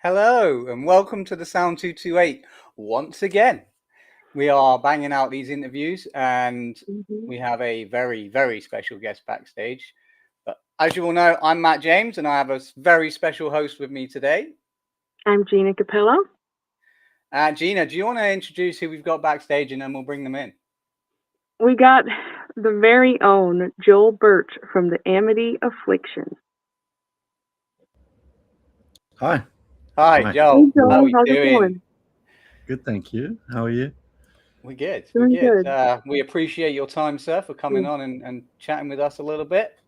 Hello and welcome to the Sound 228 once again. We are banging out these interviews and Mhm. we have a very, very special guest backstage. But as you all know, I'm Matt James and I have a very special host with me today. I'm Gina Capello. Gina, do you want to introduce who we've got backstage and then we'll bring them in? We got the very own Joel Birch from the Amity Affliction. Hi. Hi, Hi. Joel. Hey How are Joel, we how's it doing? going? Good, thank you. How are you? We're good. We're Doing good. good. We appreciate your time, sir, for coming on and chatting with us a little bit.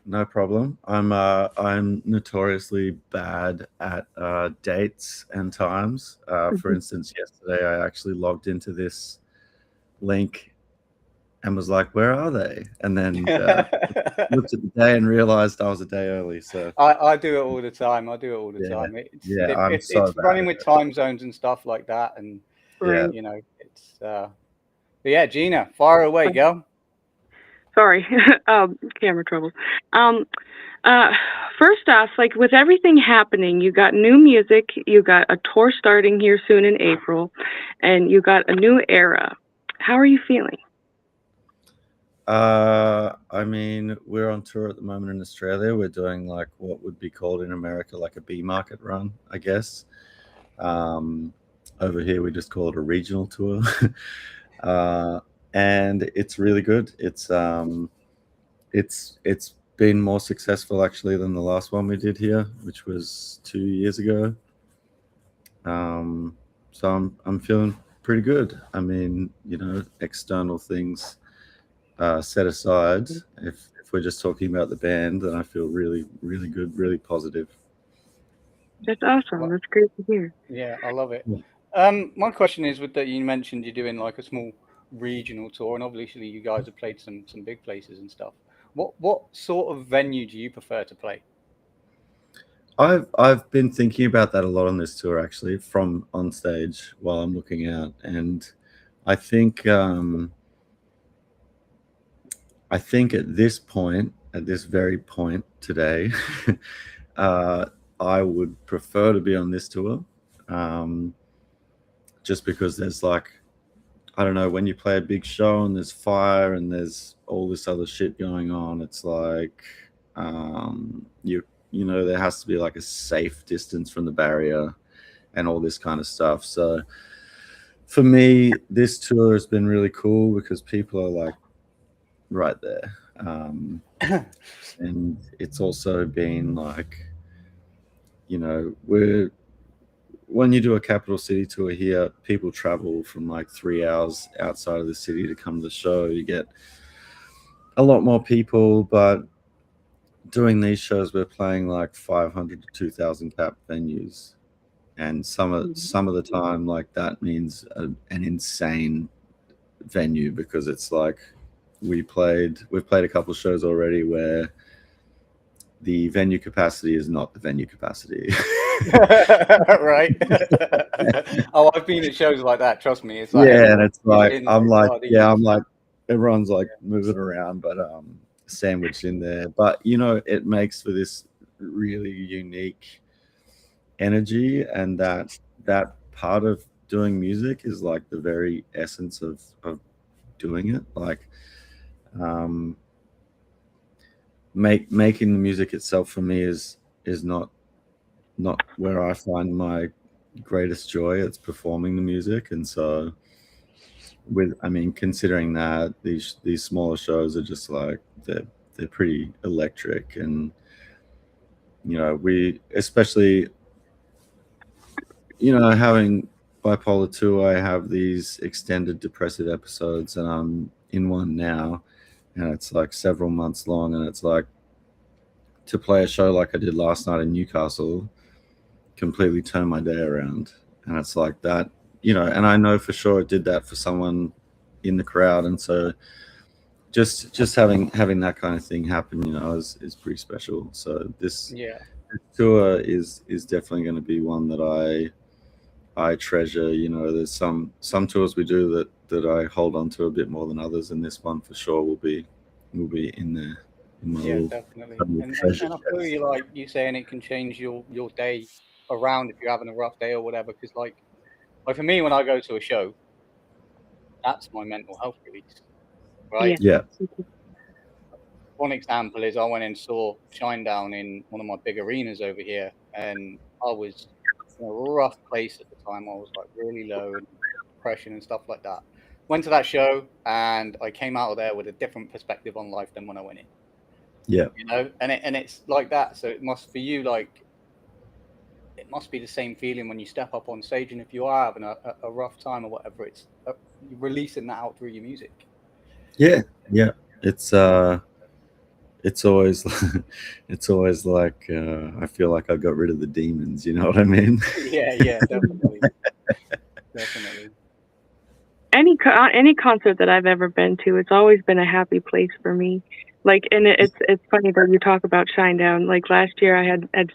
No problem. I'm notoriously bad at dates and times. For instance, yesterday I actually logged into this link and was like, "Where are they?" And then looked at the day and realized I was a day early. So I do it all the time. yeah, It's yeah, I'm so it's bad running at with it. time zones and stuff like that, and Yeah. Right. you know it's. But yeah, Gina, fire away, girl. Sorry, camera trouble. Um, uh, First off, like with everything happening, you got new music, you got a tour starting here soon in April, and you got a new era. How are you feeling? I mean, we're on tour at the moment in Australia. We're doing like what would be called in America like a B market run, I guess. Um, Over here, we just call it a regional tour, uh, and it's really good. It's been more successful actually than the last one we did here, which was 2 years ago. So I'm feeling pretty good. I mean, external things set aside, if we're just talking about the band, then I feel really, really good, really positive. That's awesome. Well, That's great to hear. yeah, I love it. Yeah. My question is with that you mentioned you're doing like a small regional tour, and obviously you guys have played some big places and stuff. What sort of venue do you prefer to play? I've been thinking about that a lot on this tour actually, from on stage while I'm looking out, and I think I think at this point, at this very point today, uh, I would prefer to be on this tour, um, just because there's like, I don't know, when you play a big show and there's fire and there's all this other shit going on, it's like there has to be like a safe distance from the barrier and all this kind of stuff. So for me, this tour has been really cool because people are like right there. And it's also been like, we're when you do a capital city tour here, people travel from like 3 hours outside of the city to come to the show. You get a lot more people, but doing these shows, we're playing like 500 to 2,000 cap venues, and some of the time, like that means an insane venue because it's like we've played a couple shows already where the venue capacity is not the venue capacity. Right. Oh, I've been at shows like that. Trust me, it's like Yeah, and everyone it's like in I'm like, bodies. yeah, I'm like everyone's like moving around, but sandwiched in there. But it makes for this really unique energy, and that part of doing music is like the very essence of doing it. Like um making the music itself for me is not where I find my greatest joy. It's performing the music. And so considering that these smaller shows are just like they're pretty electric. And we especially having bipolar 2, I have these extended depressive episodes, and I'm in one now, and it's like several months long, and it's like to play a show like I did last night in Newcastle completely turn my day around. And it's like that, and I know for sure it did that for someone in the crowd. And so just having that kind of thing happen, is pretty special. So this Yeah. tour is definitely going to be one that I treasure. There's some tours we do that I hold on to a bit more than others, and this one for sure will be in there in my Yeah, little, definitely. little And treasure and I feel chest. you like you saying it can change your day around if you're having a rough day or whatever. Because like for me, when I go to a show, that's my mental health release, right? Yeah. Yeah. One example is I went and saw Shinedown in one of my big arenas over here, and I was in a rough place at the time. I was like really low and depression and stuff like that. Went to that show, and I came out of there with a different perspective on life than when I went in. Yeah. You know, and it's like that. So it must for you like it must be the same feeling when you step up on stage, and if you are having a rough time or whatever, it's releasing that out through your music. Yeah. Yeah. It's always it's always like I feel like I got rid of the demons. You know what I mean? Yeah, definitely, definitely. Any concert that I've ever been to, it's always been a happy place for me. Like, and it's funny that you talk about Shinedown. Like last year, I had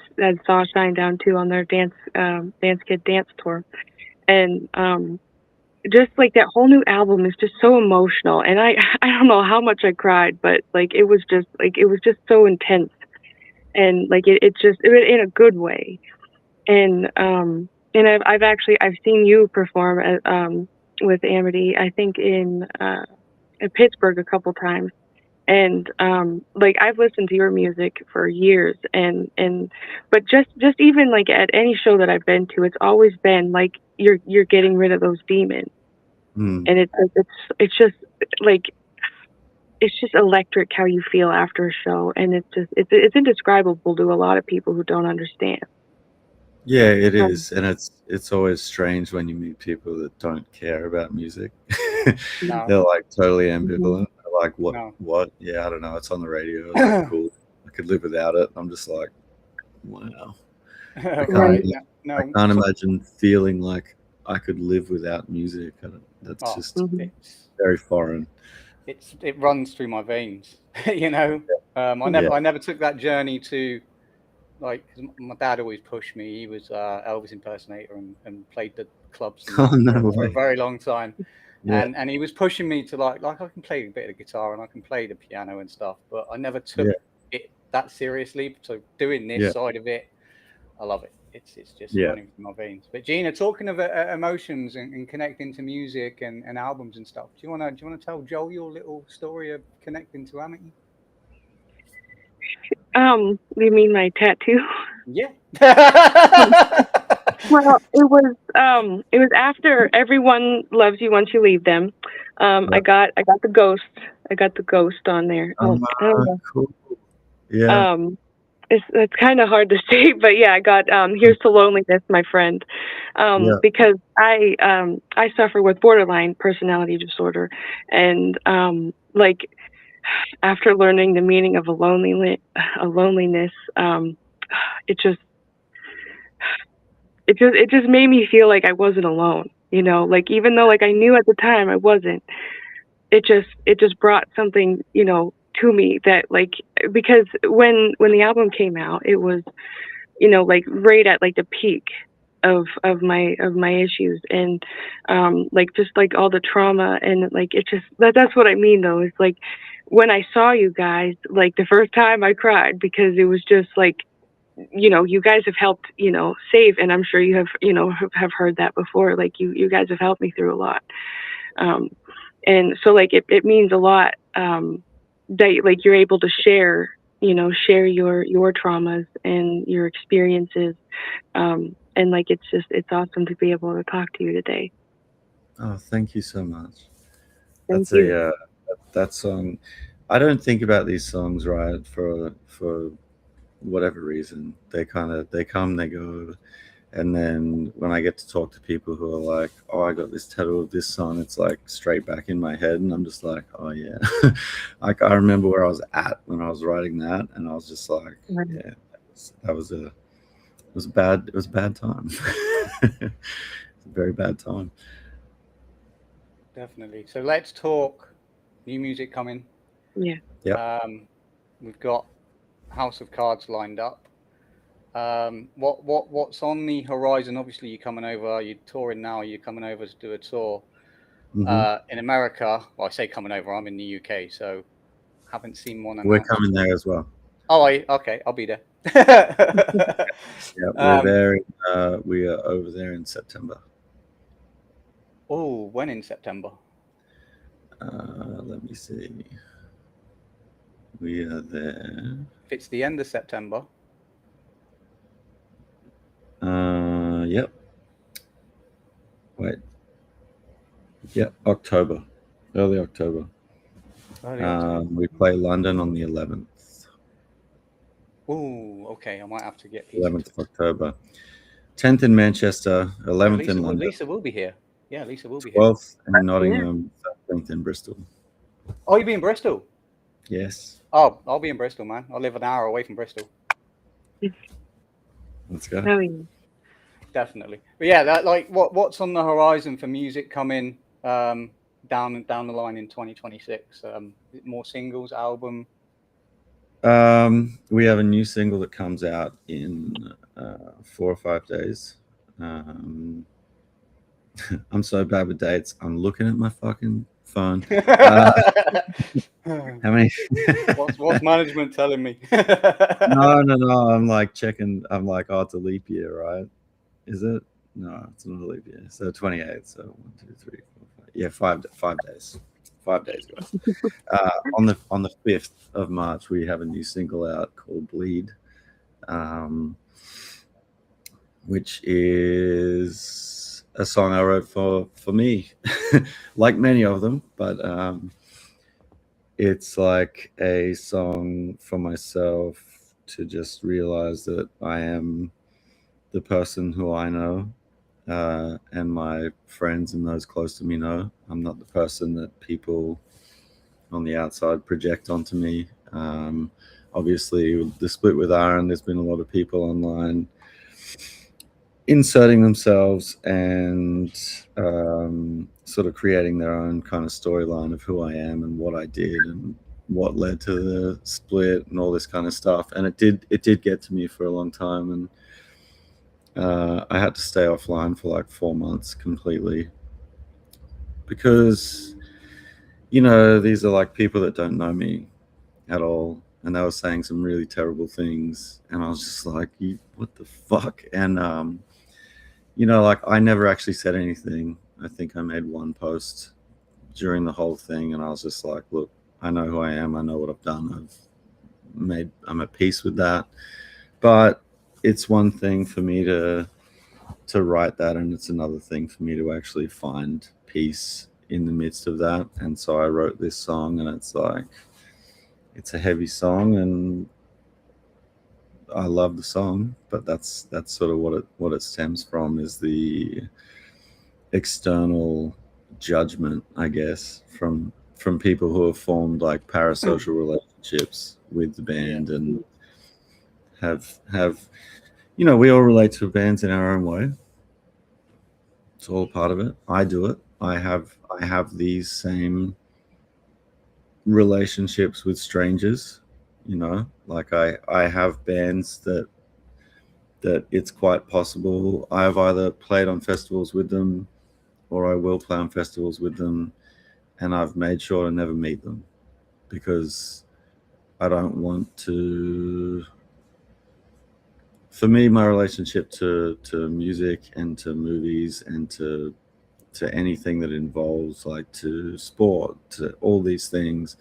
saw Shinedown too on their Dance Kid Dance tour, and just like that whole new album is just so emotional. And I don't know how much I cried, but like it was just so intense, and like it just in a good way. And I've seen you perform at, with Amity, I think in Pittsburgh a couple times. And like I've listened to your music for years, and but just even like at any show that I've been to, it's always been like you're getting rid of those demons. Mm. And it's just like it's just electric how you feel after a show, and it's indescribable to a lot of people who don't understand. Yeah, it is, and it's always strange when you meet people that don't care about music. No, They're like totally ambivalent. They're like, no. what? Yeah, I don't know. It's on the radio. It's like cool. I could live without it. I'm just like, wow. I Right. can't. No, I can't imagine feeling like I could live without music. That's oh, just Mhm. very foreign. it runs through my veins. You know, I Yeah. never took that journey to like 'cause my dad always pushed me. He was Elvis impersonator and played the clubs and Oh that no for a way. very long time. Yeah. And he was pushing me to like I can play a bit of the guitar and I can play the piano and stuff, but I never took Yeah. it that seriously. So doing this Yeah. side of it, I love it. It's just Yeah. running through my veins. But Gina, talking of emotions and connecting to music and albums and stuff, do you wanna tell Joel your little story of connecting to Amity? You mean my tattoo? Yeah. Well, it was after Everyone Loves You Once You Leave Them. I got the ghost. I got the ghost on there. Oh, I don't know. Cool. Yeah. It's kind of hard to say, but yeah, I got Here's to Loneliness, my friend, Yeah. because I suffer with borderline personality disorder, and like after learning the meaning of a loneliness, it just it just made me feel like I wasn't alone. You know, like even though like I knew at the time I wasn't, it just brought something, you know, to me that like because when the album came out, it was, you know, like right at like the peak of my issues, and like just like all the trauma, and like it just that's what I mean though. It's like when I saw you guys, like the first time I cried because it was just like, you know, you guys have helped, you know, save, and I'm sure you have, you know, have heard that before. Like you guys have helped me through a lot. And so like it means a lot that like you're able to share, you know, share your traumas and your experiences. And like it's awesome to be able to talk to you today. Oh, thank you so much. Thank That's you. that song. I don't think about these songs, right, for whatever reason. They come, they go, and then when I get to talk to people who are like, "Oh, I got this tattoo of this song," it's like straight back in my head, and I'm just like, "Oh yeah." Like I remember where I was at when I was writing that, and I was just like, "Yeah, that was a it was a bad time." It's a very bad time. Definitely. So let's talk new music coming. Yeah. Yeah. We've got House of Cards lined up. What's on the horizon? Obviously, you're coming over. You're touring now. You're coming over to do a tour in America. Well, I say coming over. I'm in the UK, so haven't seen one We're announced. coming there as well. Oh, okay. I'll be there. Yeah, we're there. We are over there in September. Oh, when in September? Let me see. We are there. If it's the end of September. Yep. Wait. Yep, October. Early October. We play London on the 11th. Oh, okay. I might have to get 11th of October. 10th in Manchester, 11th in London. Lisa will be here. Yeah, Lisa will be 12th in Nottingham, 13th in Bristol. Oh, you'll be in Bristol? Yes. Oh, I'll be in Bristol, man. I live an hour away from Bristol. Let's go. Oh, yeah. Definitely. But yeah, that like what's on the horizon for music coming down the line in 2026? More singles, album? We have a new single that comes out in 4 or 5 days. I'm so bad with dates. I'm looking at my fucking phone. How many? What's management telling me? No. I'm like checking. I'm like, oh, it's a leap year, right? Is it? No, it's not a leap year. So 28th. So 1, 2, 3, 4, 5. Yeah, 5 days. 5 days, guys. On the 5th of March, we have a new single out called Bleed, which is a song I wrote for me, like many of them, but it's like a song for myself to just realize that I am the person who I know, and my friends and those close to me know. I'm not the person that people on the outside project onto me. Obviously, with the split with Aaron, there's been a lot of people online inserting themselves and sort of creating their own kind of storyline of who I am and what I did and what led to the split and all this kind of stuff. And it did get to me for a long time, and I had to stay offline for like 4 months completely because, you know, these are like people that don't know me at all, and they were saying some really terrible things, and I was just like, what the fuck? And you know, like, I never actually said anything. I think I made one post during the whole thing, and I was just like, look, I know who I am. I know what I've done. I'm at peace with that. But it's one thing for me to write that, and it's another thing for me to actually find peace in the midst of that. And so I wrote this song, and it's like, it's a heavy song, and I love the song, but that's sort of what it stems from, is the external judgment, I guess, from people who have formed like parasocial relationships with the band, and have you know, we all relate to bands in our own way. It's all part of it. I do it. I have these same relationships with strangers, you know, like I have bands that it's quite possible I've either played on festivals with them or I will play on festivals with them, and I've made sure to never meet them because I don't want to. For me, my relationship to music and to movies and to anything that involves, like, to sport, to all these things,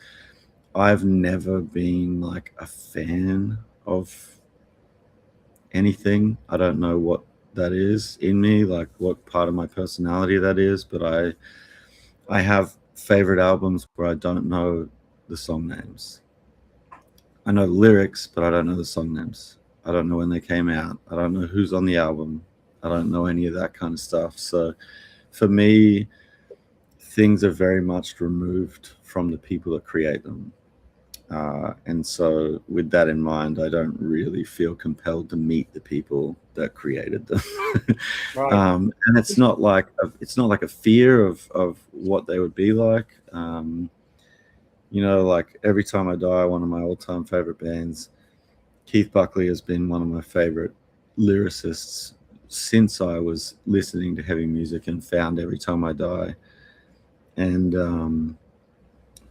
I've never been like a fan of anything. I don't know what that is in me, like what part of my personality that is, but I have favorite albums where I don't know the song names. I know the lyrics, but I don't know the song names. I don't know when they came out. I don't know who's on the album. I don't know any of that kind of stuff. So for me, things are very much removed from the people that create them. And so with that in mind, I don't really feel compelled to meet the people that created them. Right. And it's not like a fear of what they would be like. You know, like, every time I die, one of my all-time favorite bands, Keith Buckley, has been one of my favorite lyricists since I was listening to heavy music and found Every Time I Die. And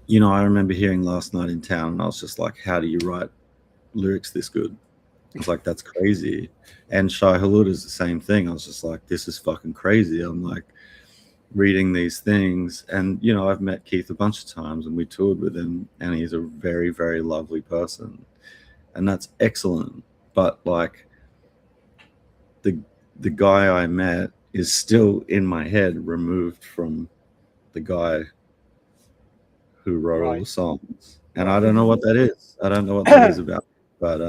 you know, I remember hearing Last Night in Town, and I was just like, how do you write lyrics this good? I was like, that's crazy. And Shai Hulud is the same thing. I was just like, this is fucking crazy. I'm like reading these things, and you know, I've met Keith a bunch of times and we toured with him, and he's a very, very lovely person, and that's excellent. But like the guy I met is still in my head, removed from the guy who wrote all the songs, and I don't know what that is. I don't know what that is about. But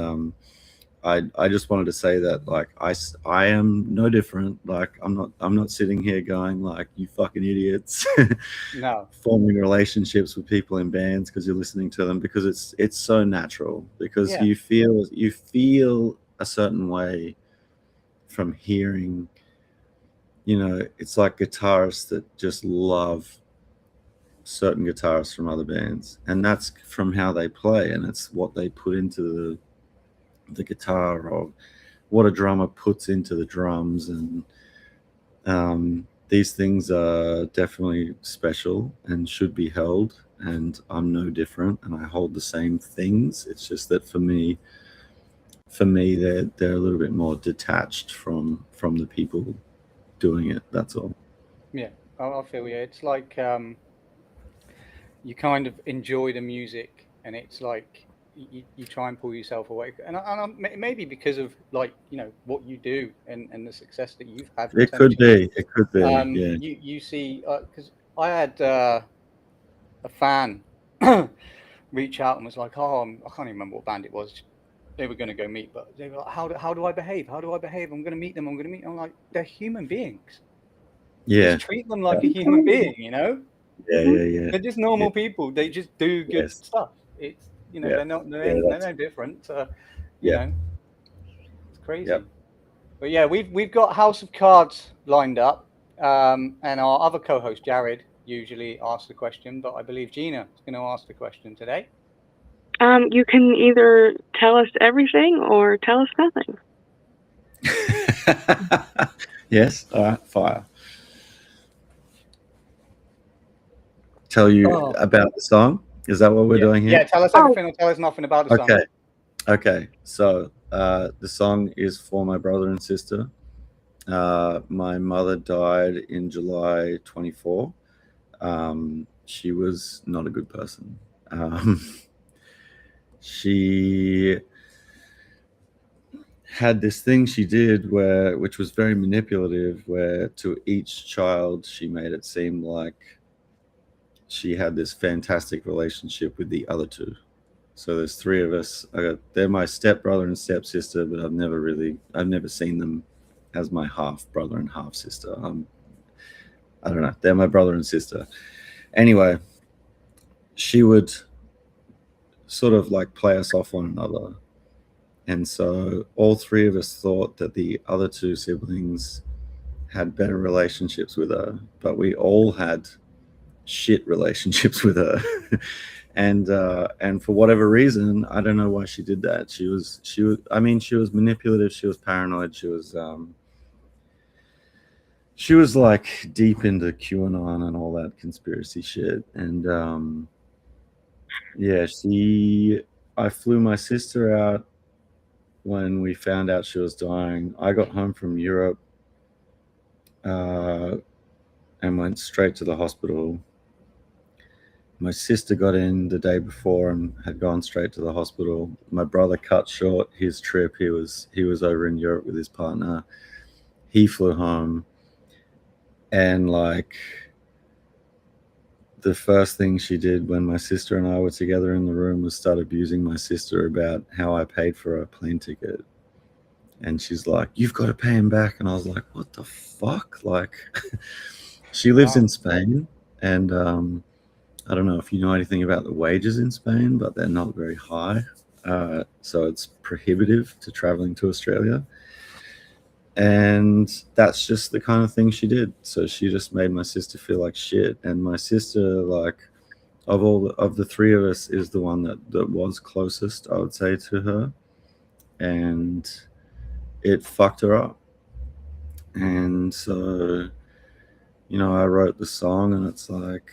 I just wanted to say that like I am no different. Like I'm not sitting here going like, you fucking idiots. No. Forming relationships with people in bands because you're listening to them, because it's so natural, because Yeah. you feel a certain way from hearing. You know, it's like guitarists that just love certain guitarists from other bands, and that's from how they play, and it's what they put into the guitar, or what a drummer puts into the drums. And these things are definitely special and should be held, and I'm no different, and I hold the same things. It's just that for me they're a little bit more detached from the people doing it. That's all. Yeah, I feel you. It's like you kind of enjoy the music, and it's like you try and pull yourself away. Maybe because of like, you know, what you do and the success that you've had It could potentially. be. It could be. Yeah. You see, because I had a fan reach out and was like, "Oh, I can't even remember what band it was. They were going to go meet, but they were like, how do I behave? How do I behave? I'm going to meet them. I'm going to meet them." I'm like, they're human beings. Yeah. Just treat them like a human being, you know? Yeah. They're just normal people. They just do good Yes. stuff. It's, you know, Yeah. they're no different. You know, it's crazy. But yeah, we've got House of Cards lined up, and our other co-host Jared usually asks the question, but I believe Gina is going to ask the question today. You can either tell us everything or tell us nothing. Yes. All right. Fire. Tell you about the song. Is that what we're doing here? Yeah, tell us everything or tell us nothing about the song. Okay. So the song is for my brother and sister. My mother died in July 24. She was not a good person. She had this thing she did which was very manipulative, where to each child she made it seem like she had this fantastic relationship with the other two. So there's three of us. They're my stepbrother and stepsister, but I've never seen them as my half brother and half sister. I don't know. They're my brother and sister. Anyway, she would sort of like play us off one another. And so all three of us thought that the other two siblings had better relationships with her, but we all had shit relationships with her. And for whatever reason, I don't know why she did that. She was manipulative. She was paranoid. She was like deep into QAnon and all that conspiracy shit. And yeah, I flew my sister out when we found out she was dying. I got home from Europe and went straight to the hospital. My sister got in the day before and had gone straight to the hospital. My brother cut short his trip. He was over in Europe with his partner. He flew home, and like the first thing she did when my sister and I were together in the room was start abusing my sister about how I paid for her plane ticket. And she's like, "You've got to pay him back." And I was like, "What the fuck?" Like, she lives in Spain, and I don't know if you know anything about the wages in Spain, but they're not very high. So it's prohibitive to traveling to Australia. And that's just the kind of thing she did. So she just made my sister feel like shit. And my sister, like, of the three of us, is the one that was closest, I would say, to her. And it fucked her up. And so, you know, I wrote the song, and it's like,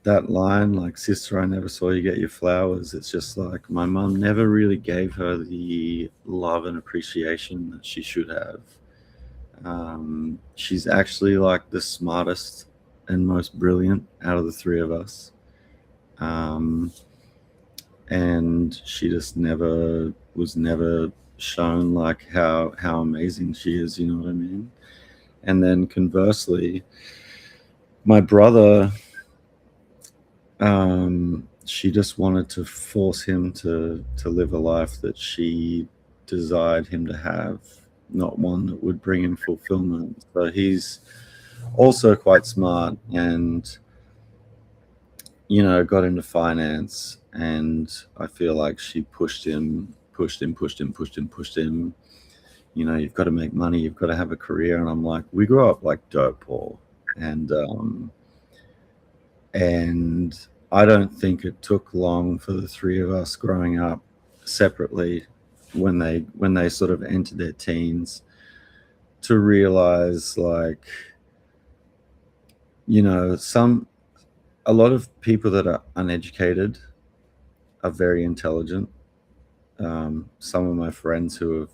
that line, like, sister, I never saw you get your flowers. It's just like my mum never really gave her the love and appreciation that she should have. She's actually like the smartest and most brilliant out of the three of us. Um, and she just never shown like how amazing she is, you know what I mean? And then conversely, my brother, she just wanted to force him to live a life that she desired him to have, not one that would bring him fulfillment. So he's also quite smart, and got into finance, and I feel like she pushed him, pushed him. You've got to make money, you've got to have a career. And I'm like, we grew up like dirt poor, and I don't think it took long for the three of us growing up separately, when they sort of entered their teens, to realize, like, a lot of people that are uneducated are very intelligent. Some of my friends who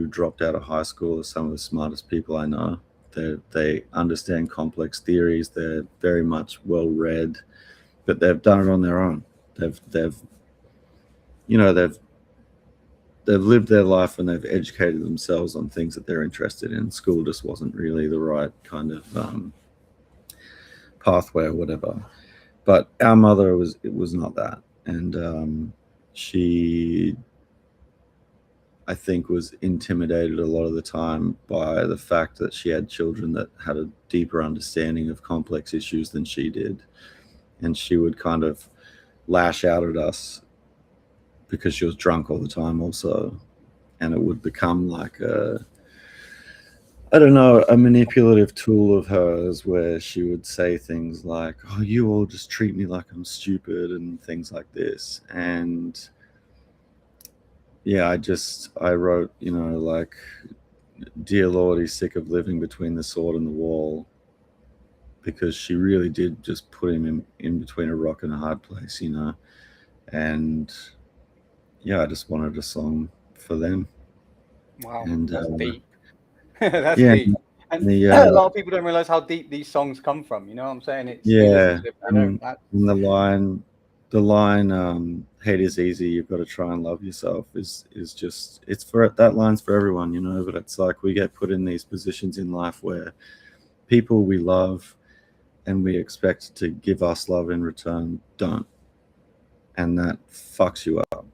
dropped out of high school are some of the smartest people I know. They understand complex theories. They're very much well read, but they've done it on their own. They've lived their life, and they've educated themselves on things that they're interested in. School just wasn't really the right kind of pathway or whatever. But our mother was not that, and she, I think, was intimidated a lot of the time by the fact that she had children that had a deeper understanding of complex issues than she did, and she would kind of lash out at us because she was drunk all the time also, and it would become like a manipulative tool of hers, where she would say things like, "Oh, you all just treat me like I'm stupid," and things like this. And yeah, I wrote, like, "Dear Lord, he's sick of living between the sword and the wall," because she really did just put him in between a rock and a hard place, and yeah, I just wanted a song for them. Wow, And that's deep. That's yeah, deep. And the a lot of people don't realize how deep these songs come from. You know what I'm saying? It's you listen to it, you know, and the line, "Hate is easy, you've got to try and love yourself," is just, it's for that line's for everyone, but it's like we get put in these positions in life where people we love and we expect to give us love in return don't, and that fucks you up,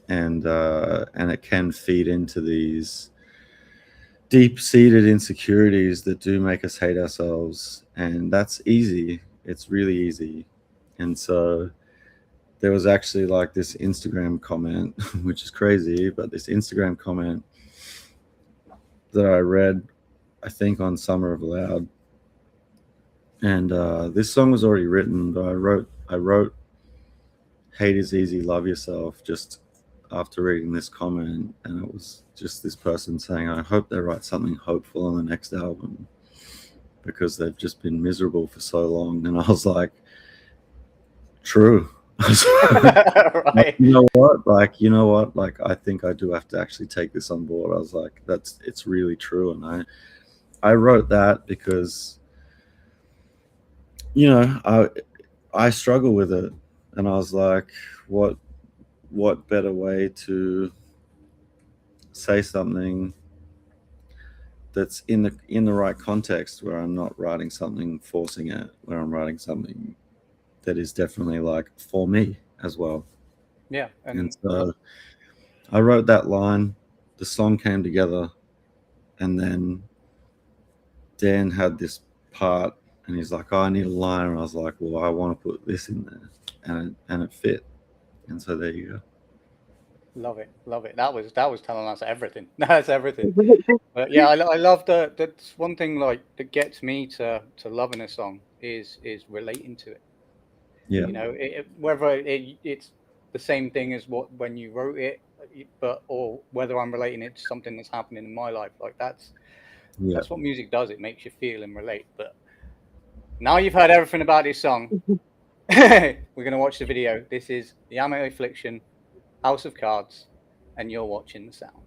and it can feed into these deep-seated insecurities that do make us hate ourselves. And that's easy, it's really easy. And so there was actually like this Instagram comment, which is crazy, but this Instagram comment that I read, I think, on Summer of Loud. And this song was already written, but I wrote "Hate is easy, love yourself" just after reading this comment, and it was just this person saying, "I hope they write something hopeful on the next album, because they've just been miserable for so long." And I was like, true. right. You know what? Like, I think I do have to actually take this on board. I was like, it's really true. And I wrote that because, I struggle with it. And I was like, what better way to say something that's in the right context, where I'm not writing something forcing it, where I'm writing something that is definitely like for me as well. Yeah. And so I wrote that line, the song came together, and then Dan had this part, and he's like, "Oh, I need a line," and I was like, "Well, I want to put this in there," and it fit, and so there you go. Love it. Love it. That was telling us everything. That's everything. But yeah, I love that's one thing like that gets me to loving a song is relating to it. Yeah, Whether it's the same thing as what when you wrote it, but or whether I'm relating it to something that's happening in my life. Like that's what music does. It makes you feel and relate. But now you've heard everything about this song. We're going to watch the video. This is the Amity Affliction, House of Cards, and you're watching the sound.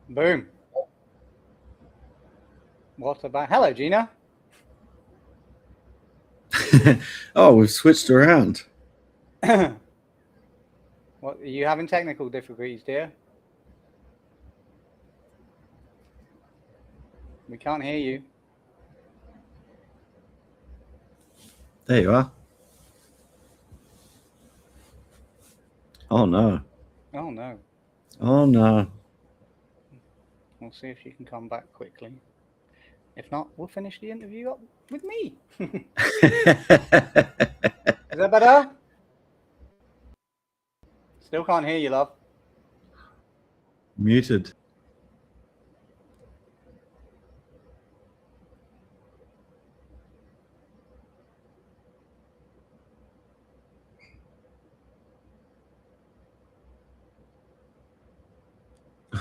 Boom. What about... Hello, Gina. Oh, we've switched around. What, are you having technical difficulties, dear? We can't hear you. There you are. Oh, no. Oh, no. Oh, no. We'll see if she can come back quickly. If not, we'll finish the interview up with me. Is that better? Still can't hear you, love. Muted.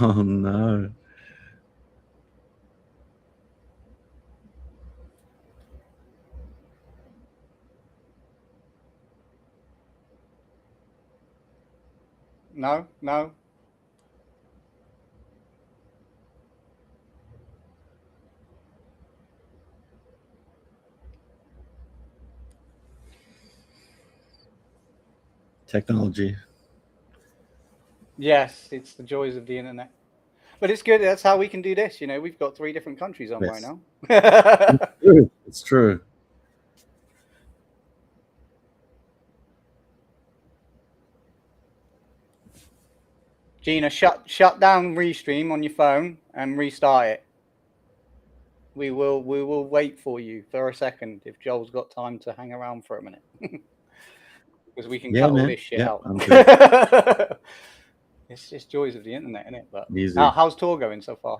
Oh, no. No, no. Technology. Yes, it's the joys of the internet. But it's good. That's how we can do this. You know, we've got 3 different countries on right Yes. now. It's true. Gina, shut down Restream on your phone and restart it. We will wait for you for a second if Joel's got time to hang around for a minute. Because we can Yeah, cut all man. this shit Yeah, out. I'm good. It's just joys of the internet, isn't it? But Easy. how's tour going so far?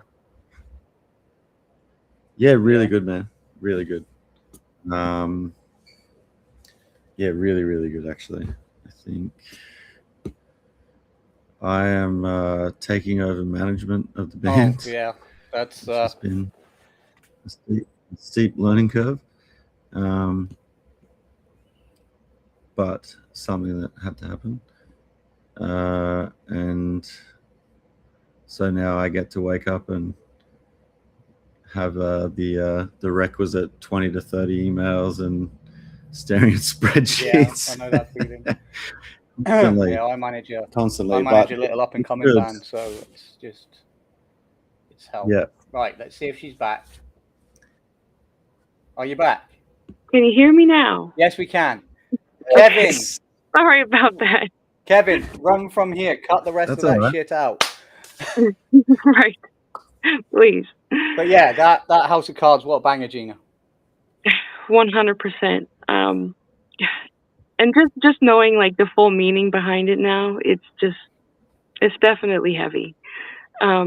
Yeah, really Yeah. good, man. Really good. Yeah, really, really good, actually. I think I am taking over management of the band. Oh, yeah. That's which has been a steep learning curve. But something that had to happen. And so now I get to wake up and have the requisite 20 to 30 emails and staring at spreadsheets. Yeah, I know that feeling. Constantly. Yeah, I manage Constantly. a little up and coming good. band, so it's hell. Yeah. Right, let's see if she's back. Are you back? Can you hear me now? Yes, we can. Kevin, Sorry about that. Kevin, run from here. Cut the rest That's of that all right. shit out. Right. Please. But yeah, that House of Cards, what a banger, Gina. 100%. And just knowing like the full meaning behind it now, it's definitely heavy. Yeah,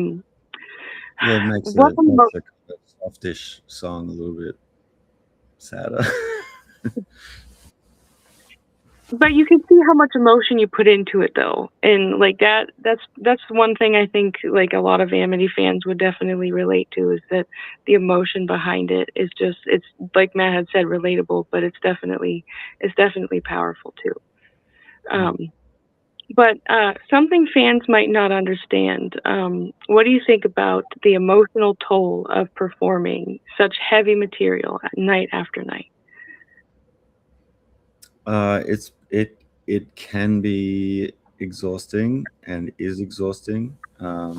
it makes what it the mo- makes a softish song a little bit sadder. But you can see how much emotion you put into it, though, and like that's one thing I think like a lot of Amity fans would definitely relate to, is that the emotion behind it is just, it's like Matt had said, relatable, but it's definitely powerful too. But something fans might not understand. What do you think about the emotional toll of performing such heavy material night after night? It can be exhausting and is exhausting. I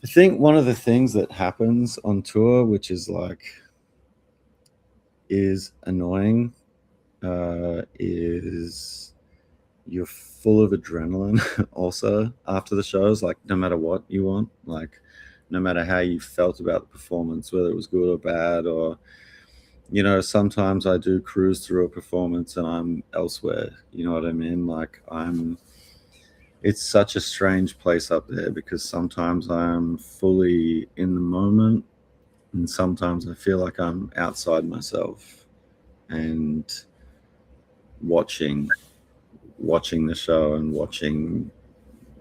think one of the things that happens on tour, which is annoying, is you're full of adrenaline also after the shows, like no matter what you want, like no matter how you felt about the performance, whether it was good or bad, or you know, sometimes I do cruise through a performance and I'm elsewhere. You know what I mean? Like it's such a strange place up there, because sometimes I'm fully in the moment and sometimes I feel like I'm outside myself and watching the show and watching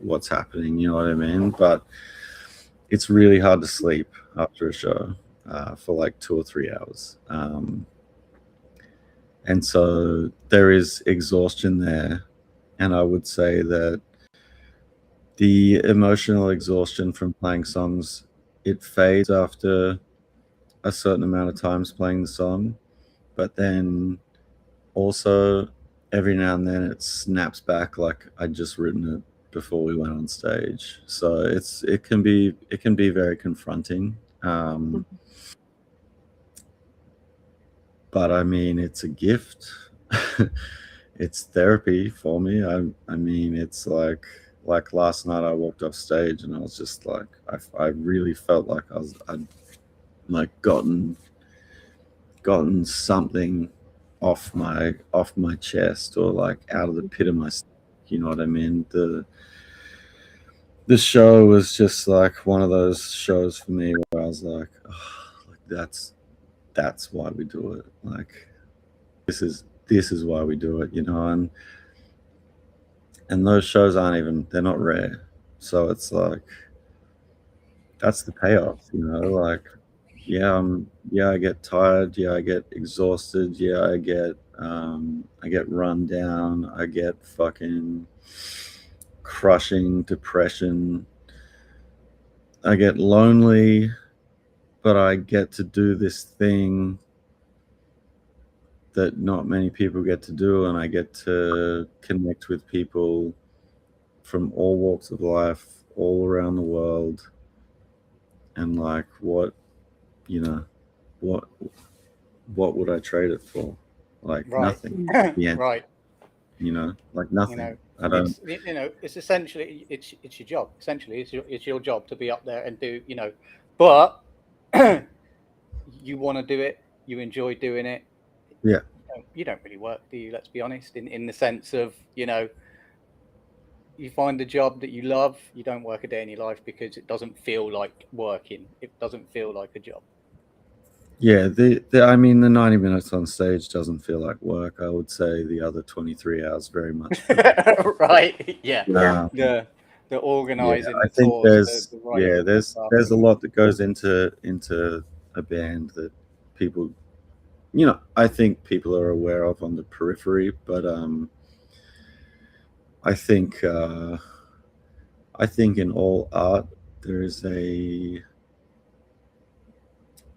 what's happening. You know what I mean? But it's really hard to sleep after a show for like 2 or 3 hours. And so there is exhaustion there. And I would say that the emotional exhaustion from playing songs, it fades after a certain amount of times playing the song. But then also every now and then it snaps back like I'd just written it before we went on stage. So it can be very confronting. But I mean, it's a gift. It's therapy for me. I mean, it's like last night I walked off stage and I was just like, I really felt like I'd like gotten something off my chest, or like out of the pit of my stomach. You know what I mean? The show was just like one of those shows for me where I was like, oh, that's why we do it. Like this is why we do it, you know. And those shows they're not rare. So it's like that's the payoff, you know. Like yeah, I get tired, yeah, I get exhausted, yeah, I get run down, I get fucking crushing depression, I get lonely, but I get to do this thing that not many people get to do, and I get to connect with people from all walks of life, all around the world. And like, what, you know, what what would I trade it for? Like Right. nothing. The end. Right. Like You nothing. know, I don't. it's essentially it's your job. Essentially, it's your job to be up there and do, but you want to do it. You enjoy doing it. Yeah. You don't really work, do you? Let's be honest. In the sense of, you find a job that you love. You don't work a day in your life because it doesn't feel like working. It doesn't feel like a job. Yeah, I mean, the 90 minutes on stage doesn't feel like work. I would say the other 23 hours very much do. Right? Yeah. Yeah. The Yeah, organising, I the think tours, the writing, the stuff. there's a lot that goes into a band that people, I think people are aware of on the periphery, but I think in all art there is a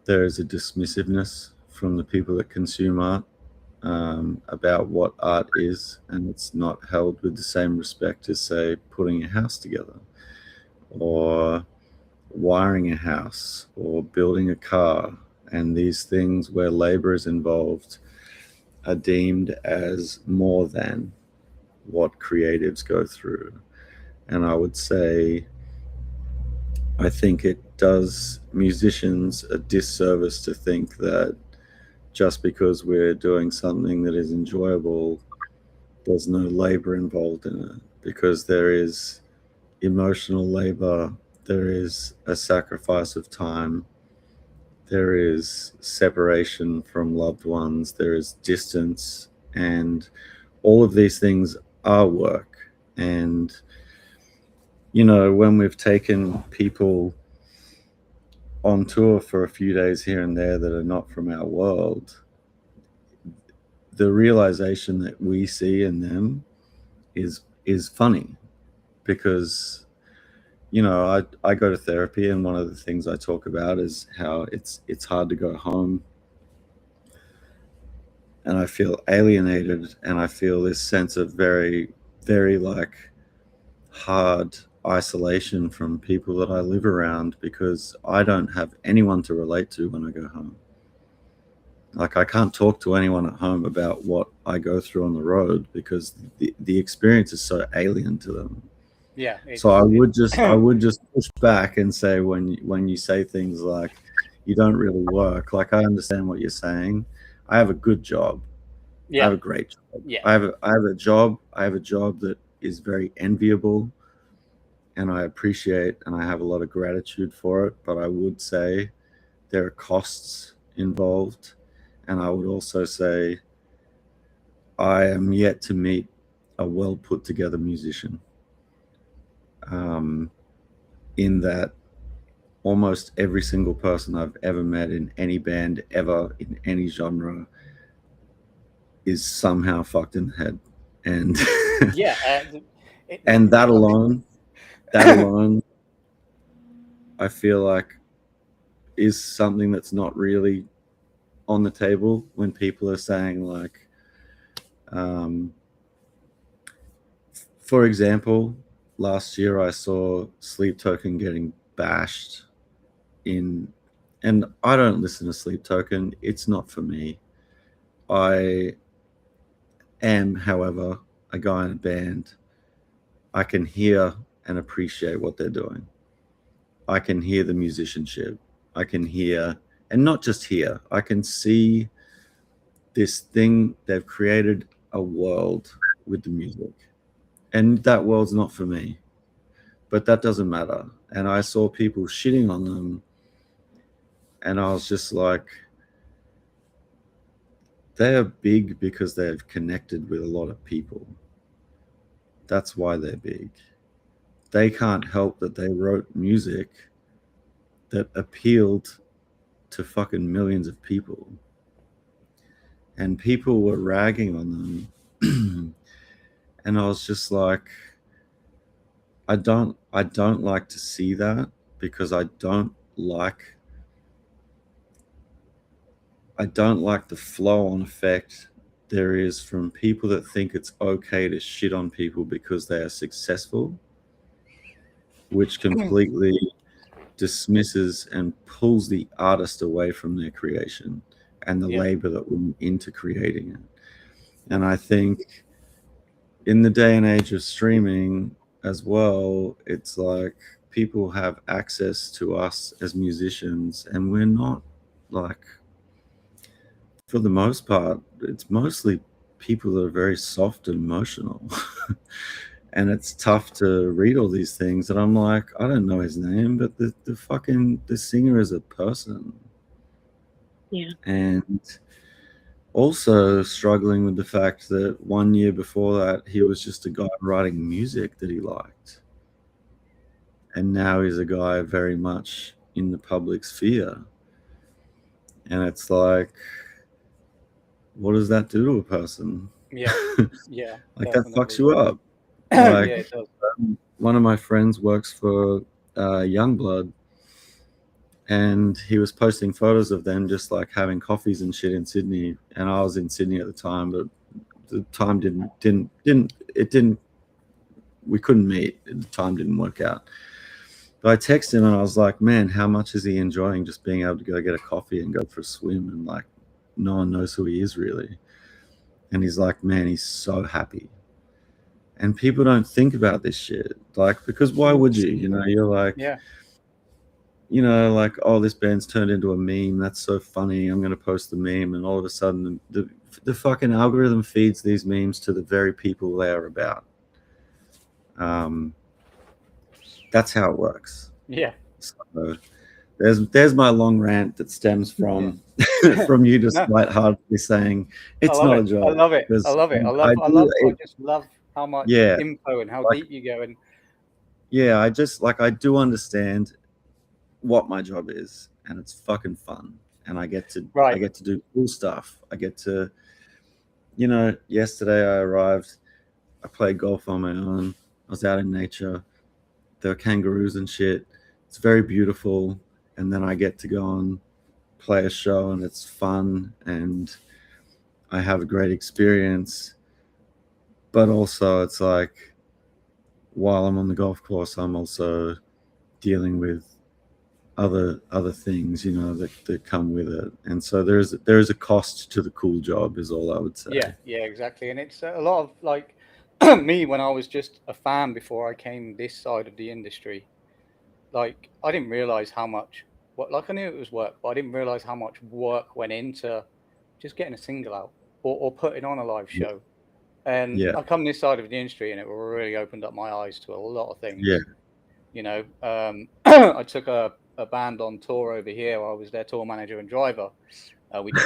dismissiveness from the people that consume art, about what art is, and it's not held with the same respect as, say, putting a house together, or wiring a house, or building a car. And these things where labor is involved are deemed as more than what creatives go through. And I would say, I think it does musicians a disservice to think that just because we're doing something that is enjoyable, there's no labor involved in it, because there is emotional labor, there is a sacrifice of time, there is separation from loved ones, there is distance, and all of these things are work. And when we've taken people on tour for a few days here and there that are not from our world, the realization that we see in them is funny, because I go to therapy, and one of the things I talk about is how it's hard to go home, and I feel alienated, and I feel this sense of very, very like hard isolation from people that I live around, because I don't have anyone to relate to when I go home. Like, I can't talk to anyone at home about what I go through on the road, because the experience is so alien to them. Yeah. So I would just push back and say, when you say things like, you don't really work, like, I understand what you're saying. I have a good job. I have a great job. Yeah. I have a job. I have a job that is very enviable, and I appreciate, and I have a lot of gratitude for it. But I would say there are costs involved, and I would also say I am yet to meet a well put together musician. In that almost every single person I've ever met in any band ever, in any genre, is somehow fucked in the head. And Yeah. and that alone, I feel like is something that's not really on the table when people are saying, like, for example, last year I saw Sleep Token getting bashed in, and I don't listen to Sleep Token. It's not for me. I am, however, a guy in a band. I can hear and appreciate what they're doing. I can hear the musicianship. I can hear, and not just hear, I can see this thing. They've created a world with the music, and that world's not for me, but that doesn't matter. And I saw people shitting on them, and I was just like, they are big because they've connected with a lot of people. That's why they're big. They can't help that they wrote music that appealed to fucking millions of people, and people were ragging on them. And I was just like, I don't like to see that, because I don't like I don't like the flow-on effect there is from people that think it's okay to shit on people because they are successful, which completely dismisses and pulls the artist away from their creation and the Yeah. labor that went into creating it. And I think in the day and age of streaming as well, it's like people have access to us as musicians, and we're not, like, for the most part, it's mostly people that are very soft and emotional. And it's tough to read all these things. And I'm like, I don't know his name, but the singer is a person. Yeah. And also struggling with the fact that 1 year before that, he was just a guy writing music that he liked. And now he's a guy very much in the public sphere. And it's like, what does that do to a person? Yeah. Yeah. Like, that fucks Definitely. you up. Yeah, Like, it does. one of my friends works for Youngblood, and he was posting photos of them just like having coffees and shit in Sydney. And I was in Sydney at the time, but the time didn't we couldn't meet. The time didn't work out. But I texted him and I was like, man, how much is he enjoying just being able to go get a coffee and go for a swim, and like no one knows who he is really. And he's like, man, he's so happy. And people don't think about this shit, like, because why would you? You know, you're like, Yeah. you know, like, oh, this band's turned into a meme. That's so funny. I'm going to post the meme. And all of a sudden, the fucking algorithm feeds these memes to the very people they are about. That's how it works. Yeah. So there's my long rant that stems from from you just lightheartedly saying it's not a job. I love it. I love it. I just love how much info and how deep you go. And yeah, I do understand what my job is, and it's fucking fun, and I get to do cool stuff. I get to, you know, yesterday I arrived, I played golf on my own, I was out in nature, there were kangaroos and shit. It's very beautiful. And then I get to go and play a show, and it's fun, and I have a great experience. But also it's like, while I'm on the golf course, I'm also dealing with other things, you know, that come with it. And so there is a cost to the cool job, is all I would say. Yeah, exactly. And it's a lot of like me when I was just a fan before I came this side of the industry. Like, I didn't realize how much like, I knew it was work, but I didn't realize how much work went into just getting a single out or putting on a live show. And I come this side of the industry, and it really opened up my eyes to a lot of things. Yeah. You know, I took a band on tour over here. I was their tour manager and driver. We did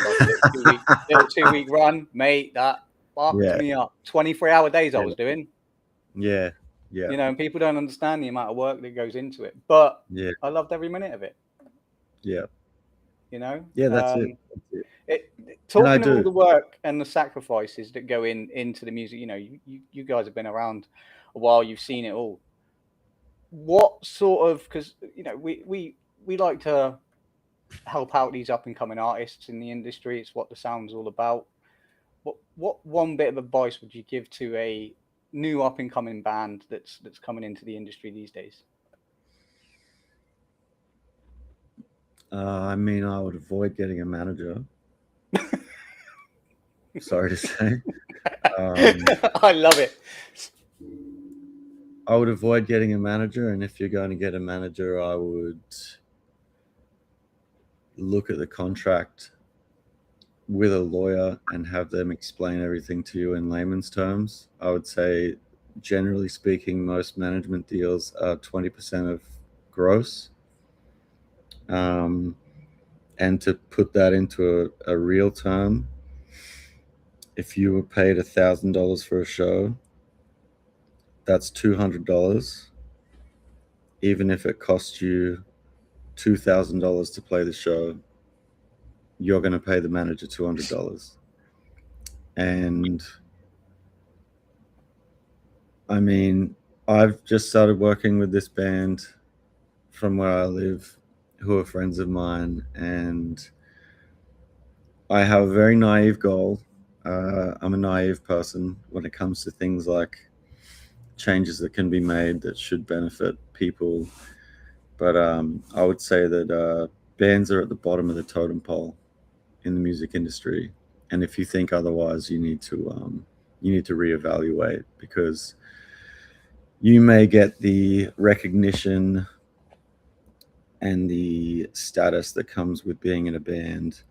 like a 2-week run, mate. That fucked me up. 23-hour days I was doing. Yeah. You know, and people don't understand the amount of work that goes into it. But I loved every minute of it. Yeah. You know? Yeah, that's it. Talking about all the work and the sacrifices that go into the music, you know, you guys have been around a while, you've seen it all. What sort of, because, you know, we like to help out these up and coming artists in the industry. It's what the sound's all about. What one bit of advice would you give to a new up and coming band that's coming into the industry these days? I mean, I would avoid getting a manager. Sorry to say. I love it. I would avoid getting a manager, and if you're going to get a manager, I would look at the contract with a lawyer and have them explain everything to you in layman's terms. I would say, generally speaking, most management deals are 20% of gross. And to put that into a real term, if you were paid $1,000 for a show, that's $200. Even if it costs you $2,000 to play the show, you're going to pay the manager $200. And I mean, I've just started working with this band from where I live, who are friends of mine, and I have a very naive goal. I'm a naive person when it comes to things like changes that can be made that should benefit people. But I would say that bands are at the bottom of the totem pole in the music industry, and if you think otherwise, you need to reevaluate, because you may get the recognition and the status that comes with being in a band,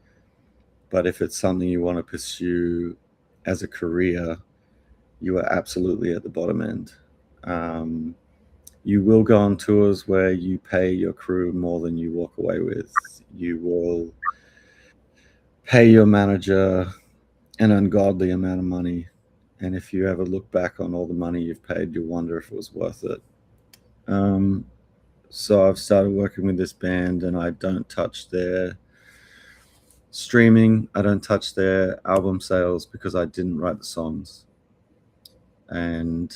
but if it's something you want to pursue as a career, you are absolutely at the bottom end. Um, you will go on tours where you pay your crew more than you walk away with. You will pay your manager an ungodly amount of money. And if you ever look back on all the money you've paid, you'll wonder if it was worth it. Um, so I've started working with this band, and I don't touch their streaming. I don't touch their album sales because I didn't write the songs. And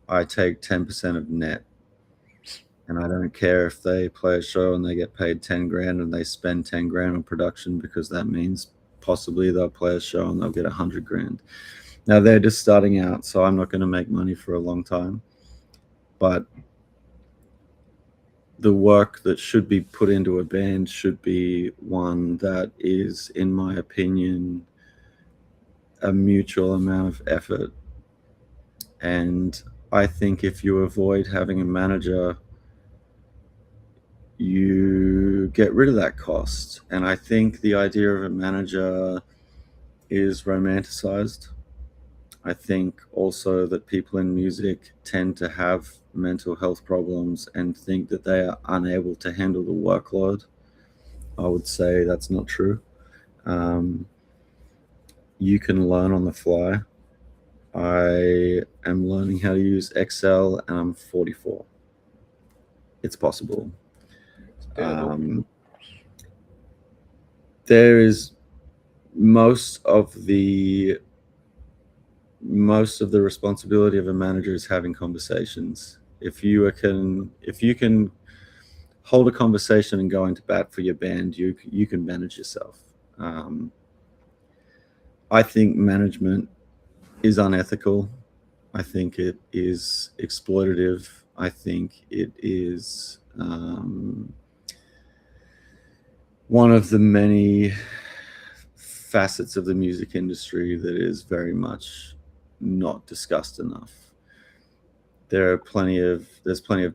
I take 10% of net. And I don't care if they play a show and they get paid 10 grand and they spend 10 grand on production, because that means possibly they'll play a show and they'll get 100 grand. Now they're just starting out, so I'm not going to make money for a long time. But the work that should be put into a band should be one that is, in my opinion, a mutual amount of effort. And I think if you avoid having a manager, you get rid of that cost. And I think the idea of a manager is romanticized. I think also that people in music tend to have mental health problems and think that they are unable to handle the workload. I would say that's not true. Um, you can learn on the fly. I am learning how to use Excel, and I'm 44. It's possible. There is most of the responsibility of a manager is having conversations. If you can hold a conversation and go into bat for your band, you can manage yourself. I think management is unethical. I think it is exploitative. I think it is one of the many facets of the music industry that is very much not discussed enough. There's plenty of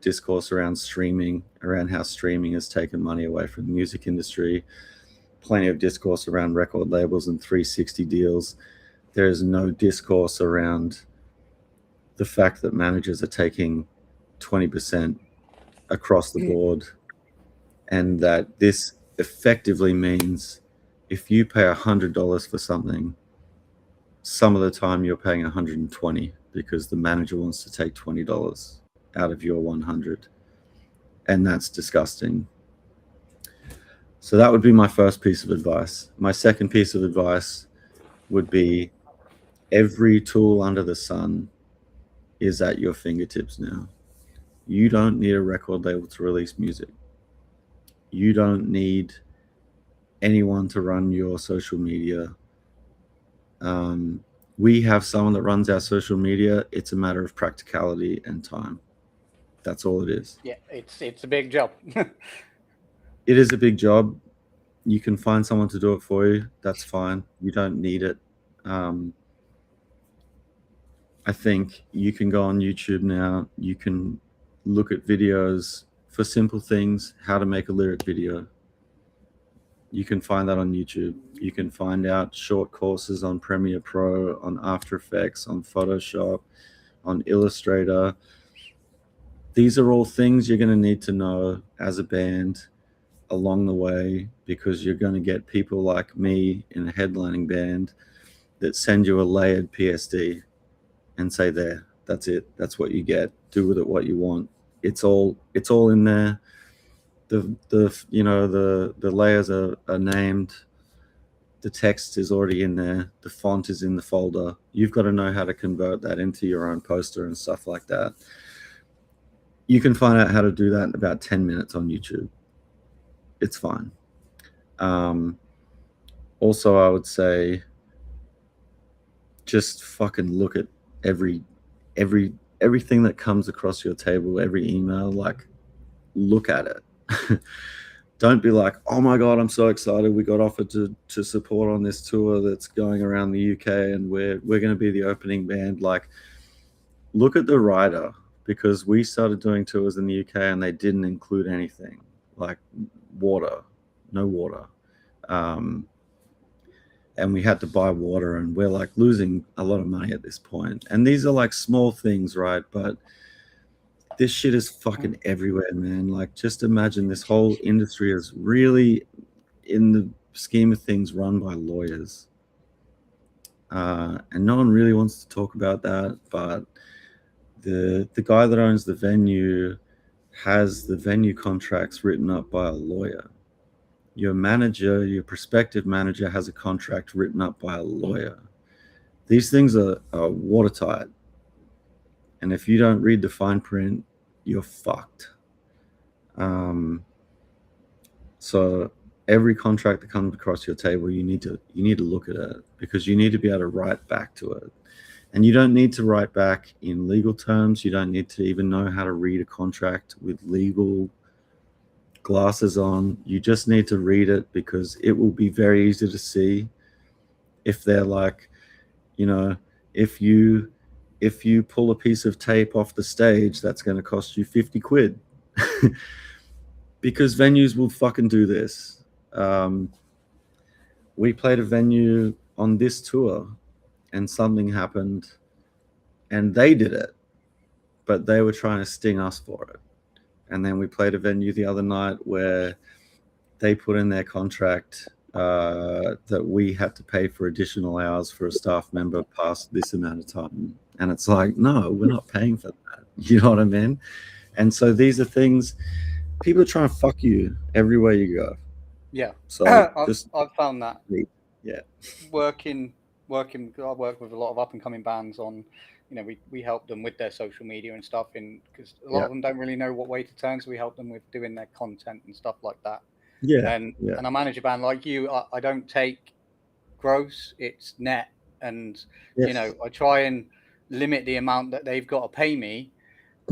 discourse around streaming, around how streaming has taken money away from the music industry. Plenty of discourse around record labels and 360 deals. There is no discourse around the fact that managers are taking 20% across the board, and that this effectively means if you pay $100 for something, some of the time you're paying 120 because the manager wants to take $20 out of your 100, and that's disgusting. So that would be my first piece of advice. My second piece of advice would be every tool under the sun is at your fingertips now. You don't need a record label to release music. You don't need anyone to run your social media. We have someone that runs our social media. It's a matter of practicality and time. That's all it is. Yeah, it's a big job. It is a big job. You can find someone to do it for you. That's fine. You don't need it. I think you can go on YouTube now. You can look at videos for simple things, how to make a lyric video. You can find that on YouTube. You can find out short courses on Premiere Pro, on After Effects, on Photoshop, on Illustrator. These are all things you're going to need to know as a band along the way, because you're going to get people like me in a headlining band that send you a layered PSD and say, there, that's it. That's what you get. Do with it what you want. It's all in there. The layers are named. The text is already in there. The font is in the folder. You've got to know how to convert that into your own poster and stuff like that. You can find out how to do that in about 10 minutes on YouTube. It's fine. also, I would say just fucking look at everything that comes across your table, every email, like look at it. Don't be like, oh my God, I'm so excited. We got offered to support on this tour that's going around the UK and we're going to be the opening band. Like, look at the rider, because we started doing tours in the UK and they didn't include anything like water, no water. And we had to buy water, and we're like losing a lot of money at this point. And these are like small things, right? But this shit is fucking everywhere, man. Like, just imagine this whole industry is really, in the scheme of things, run by lawyers. And no one really wants to talk about that, but the guy that owns the venue has the venue contracts written up by a lawyer. Your manager, your prospective manager, has a contract written up by a lawyer. These things are watertight. And if you don't read the fine print, you're fucked. So every contract that comes across your table, you need to look at it, because you need to be able to write back to it. And you don't need to write back in legal terms. You don't need to even know how to read a contract with legal glasses on. You just need to read it, because it will be very easy to see if they're like, you know, if you pull a piece of tape off the stage, that's going to cost you 50 quid. Because venues will fucking do this. We played a venue on this tour and something happened and they did it, but they were trying to sting us for it. And then we played a venue the other night where they put in their contract that we had to pay for additional hours for a staff member past this amount of time. And it's like, no, we're not paying for that. You know what I mean? And so these are things, people are trying to fuck you everywhere you go. Yeah. So I've found that. Yeah. Working. I work with a lot of up and coming bands on, you know, we help them with their social media and stuff, because a lot of them don't really know what way to turn, so we help them with doing their content and stuff like that. And I manage a band like you. I don't take gross, it's net, and you know, I try and limit the amount that they've got to pay me,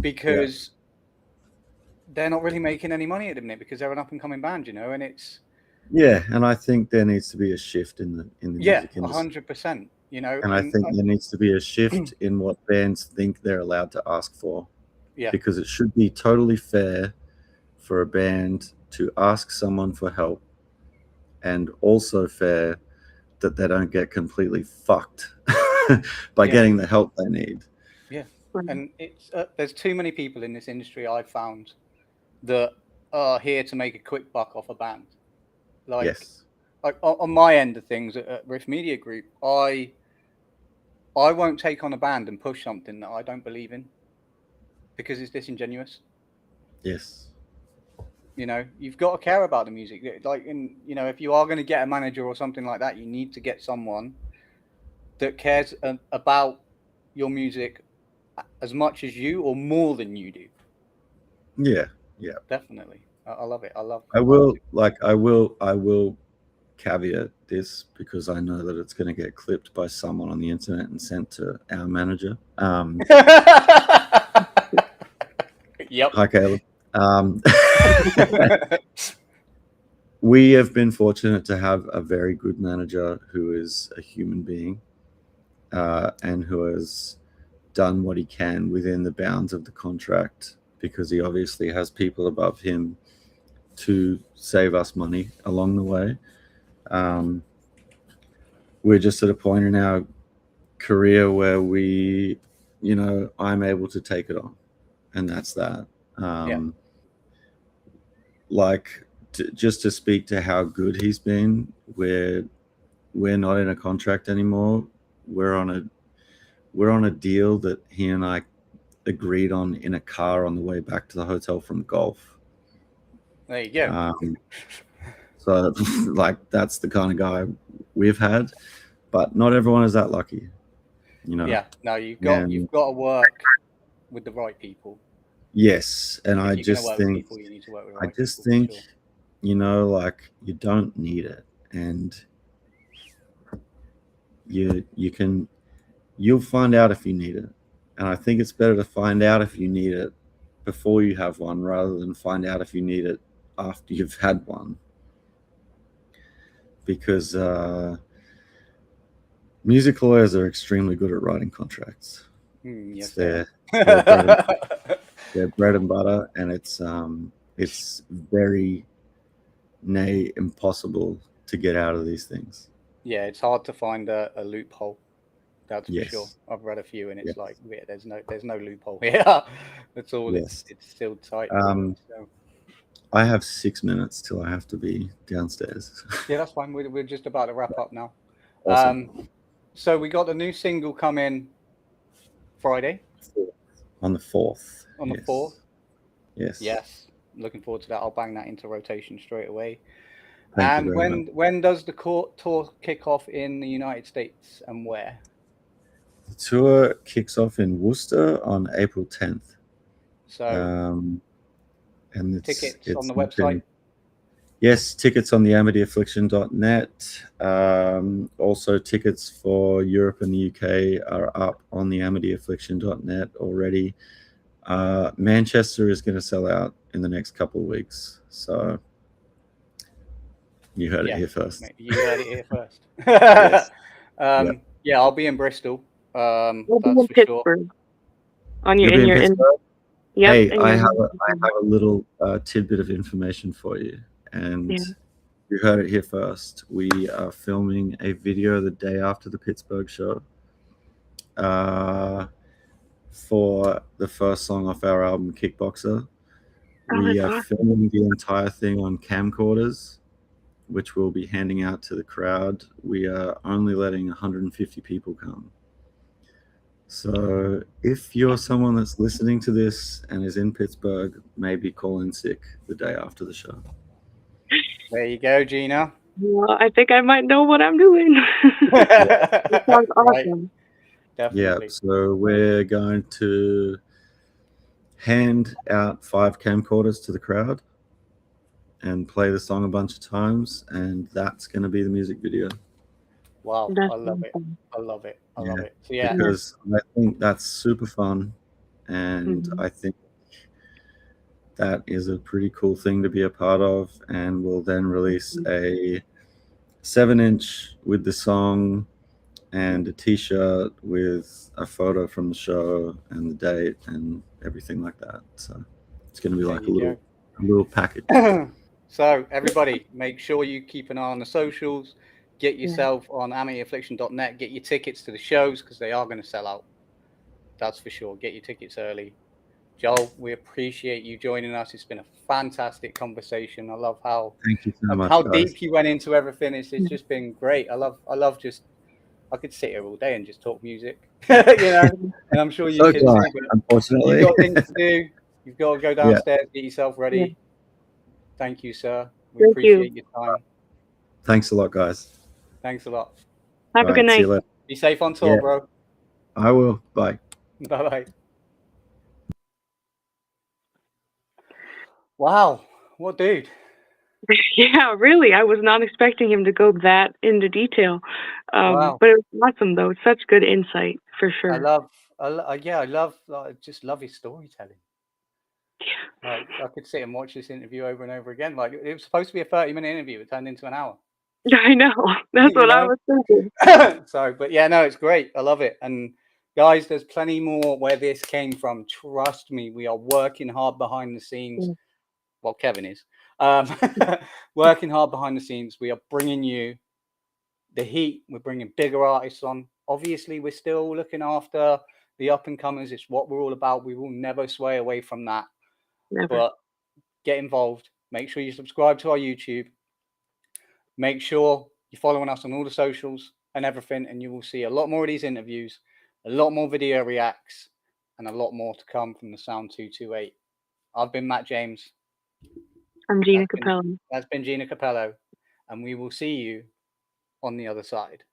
because they're not really making any money at the minute, because they're an up and coming band, you know, and it's and I think there needs to be a shift in the music industry. 100%, you know, and I think there needs to be a shift in what bands think they're allowed to ask for. Because it should be totally fair for a band to ask someone for help, and also fair that they don't get completely fucked by getting the help they need. And it's there's too many people in this industry, I've found, that are here to make a quick buck off a band. Like on my end of things at Riff Media Group, I won't take on a band and push something that I don't believe in, because it's disingenuous. You know, you've got to care about the music. Like, you know, if you are going to get a manager or something like that, you need to get someone that cares about your music as much as you, or more than you do. Definitely. I love it. I will caveat this, because I know that it's going to get clipped by someone on the internet and sent to our manager. Yep. Hi, Caleb. We have been fortunate to have a very good manager who is a human being, and who has done what he can within the bounds of the contract, because he obviously has people above him to save us money along the way. We're just at a point in our career where we, you know, I'm able to take it on, and that's that. Like, just to speak to how good he's been, we're not in a contract anymore. We're on a deal that he and I agreed on in a car on the way back to the hotel from golf. There you go. So like, that's the kind of guy we've had, but not everyone is that lucky, you know. No, you've got to work with the right people. And I just think you know, like, you don't need it. And you'll find out if you need it. And I think it's better to find out if you need it before you have one rather than find out if you need it after you've had one. Because music lawyers are extremely good at writing contracts. Yes, It's they their bread and butter, and it's very nay impossible to get out of these things. Yeah, it's hard to find a loophole. That's for sure. Yes. I've read a few, and it's Yes. like, yeah, there's no loophole here. That's all. Yes. It's still tight. So. I have 6 minutes till I have to be downstairs. Yeah, that's fine. We're just about to wrap up now. Awesome. So we got the new single coming Friday. On the 4th. On the 4th. Yes. Yes. Looking forward to that. I'll bang that into rotation straight away. Thank you And very much. when does the tour kick off in the United States and where? The tour kicks off in Worcester on April 10th. So, and it's on the website? Yes, tickets on the amityaffliction.net. Also, tickets for Europe and the UK are up on the amityaffliction.net already. Manchester is going to sell out in the next couple of weeks. So, you heard it here first. You heard it here first. Yes. Yeah, I'll be in Bristol. That's for Pittsburgh. Sure. Yep, hey, I have a little tidbit of information for you, and you heard it here first. We are filming a video the day after the Pittsburgh show for the first song off our album, Kickboxer. We are filming the entire thing on camcorders, which we'll be handing out to the crowd. We are only letting 150 people come. So if you're someone that's listening to this and is in Pittsburgh, maybe call in sick the day after the show. There you go, Gina. Well, I think I might know what I'm doing. That sounds awesome. Right. Definitely. Yeah, so we're going to hand out 5 camcorders to the crowd and play the song a bunch of times, and that's going to be the music video. Wow, I love it. I love it. I love it. So, yeah. Because I think that's super fun, and I think that is a pretty cool thing to be a part of, and we'll then release a 7-inch with the song and a t-shirt with a photo from the show and the date and everything like that. So it's going to be like a little package. So everybody, make sure you keep an eye on the socials. Get yourself on amityaffliction.net. Get your tickets to the shows because they are going to sell out. That's for sure. Get your tickets early. Joel, we appreciate you joining us. It's been a fantastic conversation. I love how deep you went into everything. It's just been great. I love just. I could sit here all day and just talk music, and I'm sure you can too. Unfortunately, you've got things to do. You've got to go downstairs, get yourself ready. Yeah. Thank you, sir. We appreciate your time. Thanks a lot, guys. Thanks a lot. Have a good night. Be safe on tour, bro. I will. Bye. Bye. Wow, what dude? Yeah, really. I was not expecting him to go that into detail. Wow. But it was awesome, though. It's such good insight, for sure. I just love his storytelling. Yeah. Like, I could sit and watch this interview over and over again. Like, it was supposed to be a 30-minute interview. It turned into an hour. I know. That's what I was thinking. So, but yeah, no, it's great. I love it. And guys, there's plenty more where this came from. Trust me, we are working hard behind the scenes. Well, Kevin is working hard behind the scenes. We are bringing you the heat. We're bringing bigger artists on. Obviously, we're still looking after the up and comers. It's what we're all about. We will never sway away from that. Never. But get involved. Make sure you subscribe to our YouTube. Make sure you're following us on all the socials and everything, and you will see a lot more of these interviews, a lot more video reacts, and a lot more to come from the Sound 228. I've been Matt James. I'm Gina Capello. That's been Gina Capello, and we will see you on the other side.